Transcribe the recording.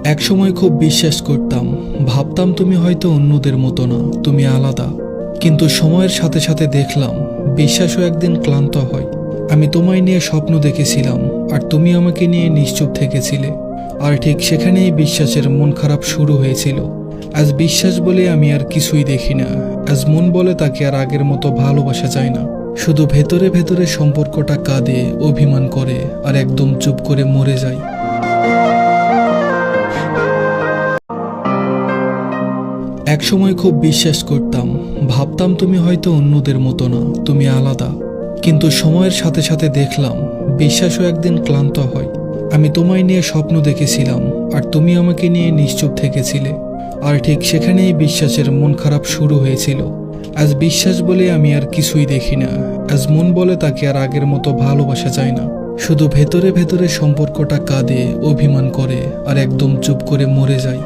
একসময় খুব বিশ্বাস করতাম, ভাবতাম তুমি হয়তো অন্যদের মতো না, তুমি আলাদা। কিন্তু সময়ের সাথে সাথে দেখলাম বিশ্বাসও একদিন ক্লান্ত হয়। আমি তোমায় নিয়ে স্বপ্ন দেখেছিলাম, আর তুমি আমাকে নিয়ে নিশ্চুপ থেকেছিলে। আর ঠিক সেখানেই বিশ্বাসের মন খারাপ শুরু হয়েছিল। আজ বিশ্বাস বলে আমি আর কিছুই দেখি না। আজ মন বলে তাকে আর আগের মতো ভালোবাসা যায় না। শুধু ভেতরে ভেতরে সম্পর্কটা কাঁদে, অভিমান করে, আর একদম চুপ করে মরে যায়। একসময় খুব বিশ্বাস করতাম, ভাবতাম তুমি হয়তো অন্যদের মতো না, তুমি আলাদা। কিন্তু সময়ের সাথে সাথে দেখলাম বিশ্বাসও একদিন ক্লান্ত হয়। আমি তোমায় নিয়ে স্বপ্ন দেখেছিলাম, আর তুমি আমাকে নিয়ে নিশ্চুপ থেকেছিলে। আর ঠিক সেখানেই বিশ্বাসের মন খারাপ শুরু হয়েছিল। আজ বিশ্বাস বলে আমি আর কিছুই দেখি না। আজ মন বলে তাকে আর আগের মতো ভালোবাসা যায় না। শুধু ভেতরে ভেতরে সম্পর্কটা কাঁদে, অভিমান করে, আর একদম চুপ করে মরে যায়।